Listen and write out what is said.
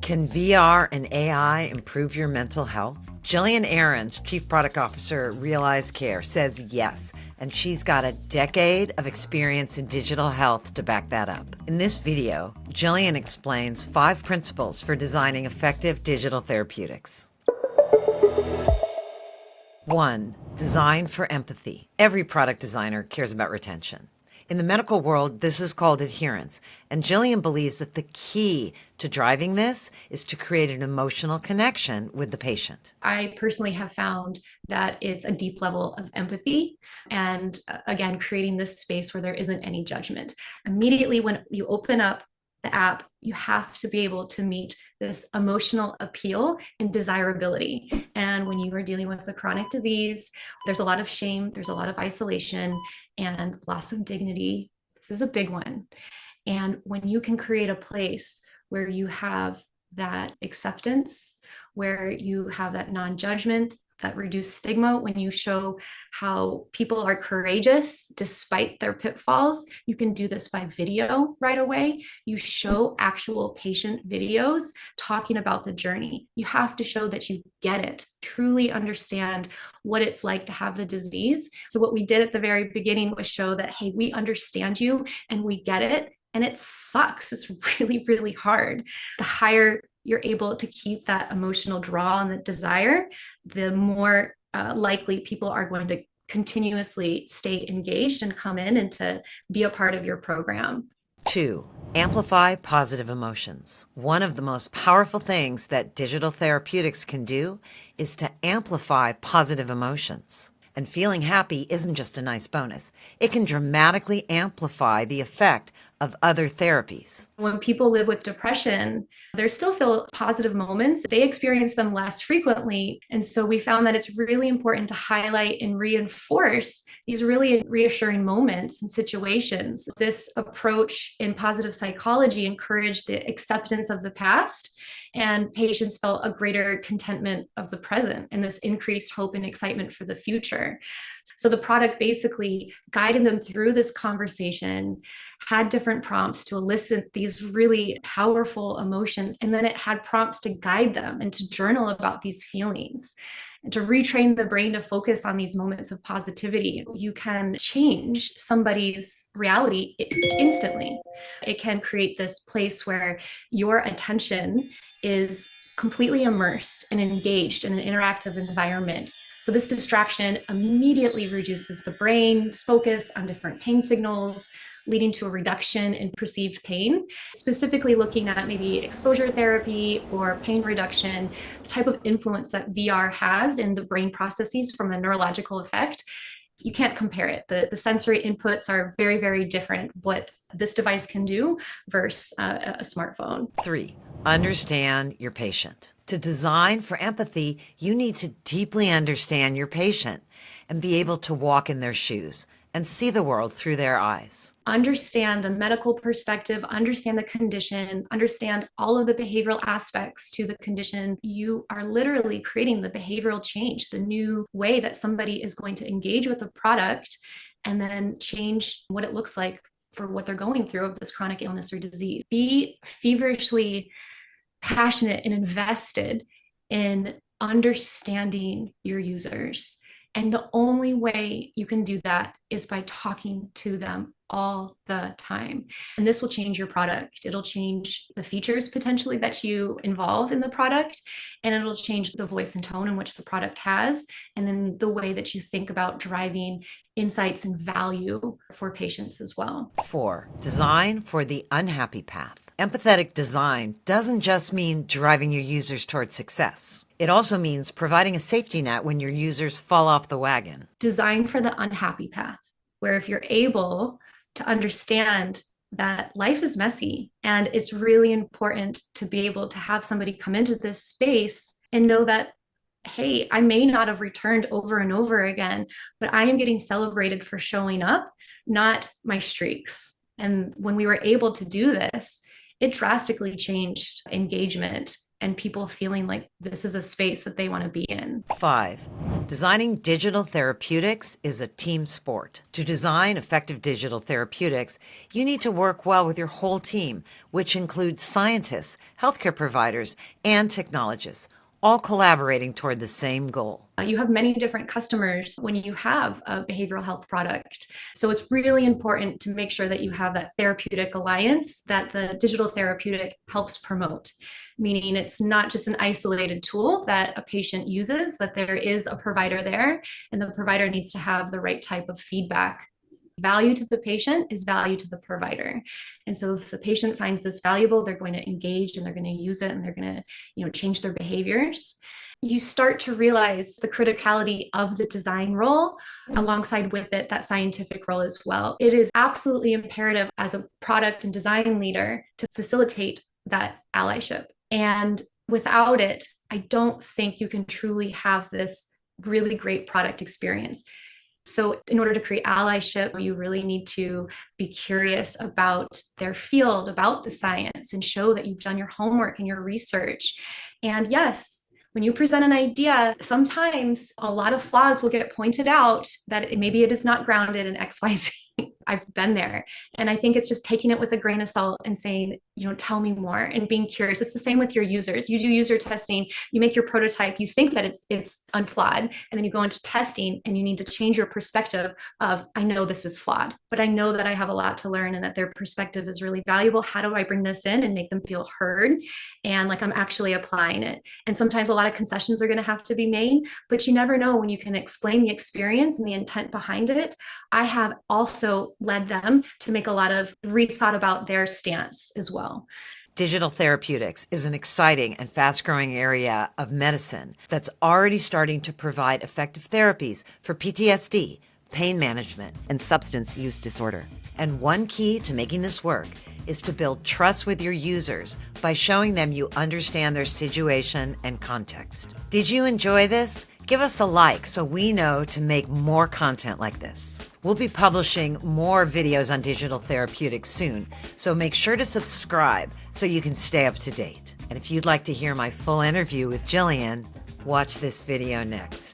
Can VR and AI improve your mental health? Jillian Ahrens, Chief Product Officer at Realize Care, says yes, and she's got a decade of experience in digital health to back that up. In this video, Jillian explains 5 principles for designing effective digital therapeutics. 1. Design for empathy. Every product designer cares about retention. In the medical world, this is called adherence, and Jillian believes that the key to driving this is to create an emotional connection with the patient. I personally have found that it's a deep level of empathy and, again, creating this space where there isn't any judgment. Immediately when you open up the app, you have to be able to meet this emotional appeal and desirability. And when you are dealing with a chronic disease, there's a lot of shame, there's a lot of isolation and loss of dignity. This is a big one. And when you can create a place where you have that acceptance, where you have that non-judgment, that reduced stigma, when you show how people are courageous despite their pitfalls, you can do this by video right away. You show actual patient videos talking about the journey. You have to show that you get it, truly understand what it's like to have the disease. So what we did at the very beginning was show that, hey, we understand you and we get it. And it sucks. It's really, really hard. The higher you're able to keep that emotional draw and the desire, the more likely people are going to continuously stay engaged and come in and to be a part of your program. 2. Amplify positive emotions. One of the most powerful things that digital therapeutics can do is to amplify positive emotions. And feeling happy isn't just a nice bonus. It can dramatically amplify the effect of other therapies. When people live with depression, they still feel positive moments. They experience them less frequently. And so we found that it's really important to highlight and reinforce these really reassuring moments and situations. This approach in positive psychology encouraged the acceptance of the past, and patients felt a greater contentment of the present and this increased hope and excitement for the future. So the product basically guided them through this conversation, had different prompts to elicit these really powerful emotions, and then it had prompts to guide them and to journal about these feelings and to retrain the brain to focus on these moments of positivity. You can change somebody's reality instantly. It can create this place where your attention is completely immersed and engaged in an interactive environment. So this distraction immediately reduces the brain's focus on different pain signals, leading to a reduction in perceived pain, specifically looking at maybe exposure therapy or pain reduction, the type of influence that VR has in the brain processes from a neurological effect. You can't compare it. The sensory inputs are very, very different, what this device can do versus a smartphone. 3. Understand your patient. To design for empathy, you need to deeply understand your patient and be able to walk in their shoes and see the world through their eyes. Understand the medical perspective, understand the condition, understand all of the behavioral aspects to the condition. You are literally creating the behavioral change, the new way that somebody is going to engage with the product and then change what it looks like for what they're going through of this chronic illness or disease. Be feverishly passionate and invested in understanding your users. And the only way you can do that is by talking to them all the time. And this will change your product. It'll change the features potentially that you involve in the product, and it'll change the voice and tone in which the product has, and then the way that you think about driving insights and value for patients as well. 4. Design for the unhappy path. Empathetic design doesn't just mean driving your users towards success. It also means providing a safety net when your users fall off the wagon. Design for the unhappy path, where if you're able to understand that life is messy and it's really important to be able to have somebody come into this space and know that, hey, I may not have returned over and over again, but I am getting celebrated for showing up, not my streaks. And when we were able to do this, it drastically changed engagement and people feeling like this is a space that they want to be in. 5. Designing digital therapeutics is a team sport. To design effective digital therapeutics, you need to work well with your whole team, which includes scientists, healthcare providers, and technologists, all collaborating toward the same goal. You have many different customers when you have a behavioral health product. So it's really important to make sure that you have that therapeutic alliance that the digital therapeutic helps promote, meaning it's not just an isolated tool that a patient uses, that there is a provider there, and the provider needs to have the right type of feedback. Value to the patient is value to the provider. And so if the patient finds this valuable, they're going to engage and they're going to use it and they're going to, change their behaviors. You start to realize the criticality of the design role alongside with it, that scientific role as well. It is absolutely imperative as a product and design leader to facilitate that allyship. And without it, I don't think you can truly have this really great product experience. So in order to create allyship, you really need to be curious about their field, about the science, and show that you've done your homework and your research. And yes, when you present an idea, sometimes a lot of flaws will get pointed out that maybe it is not grounded in XYZ. I've been there. And I think it's just taking it with a grain of salt and saying, tell me more, and being curious. It's the same with your users. You do user testing, you make your prototype, you think that it's unflawed, and then you go into testing and you need to change your perspective of, I know this is flawed, but I know that I have a lot to learn and that their perspective is really valuable. How do I bring this in and make them feel heard and like I'm actually applying it? And sometimes a lot of concessions are going to have to be made, but you never know when you can explain the experience and the intent behind it. I have also led them to make a lot of rethought about their stance as well. Digital therapeutics is an exciting and fast-growing area of medicine that's already starting to provide effective therapies for PTSD, pain management, and substance use disorder. And one key to making this work is to build trust with your users by showing them you understand their situation and context. Did you enjoy this? Give us a like so we know to make more content like this. We'll be publishing more videos on digital therapeutics soon, so make sure to subscribe so you can stay up to date. And if you'd like to hear my full interview with Jillian, watch this video next.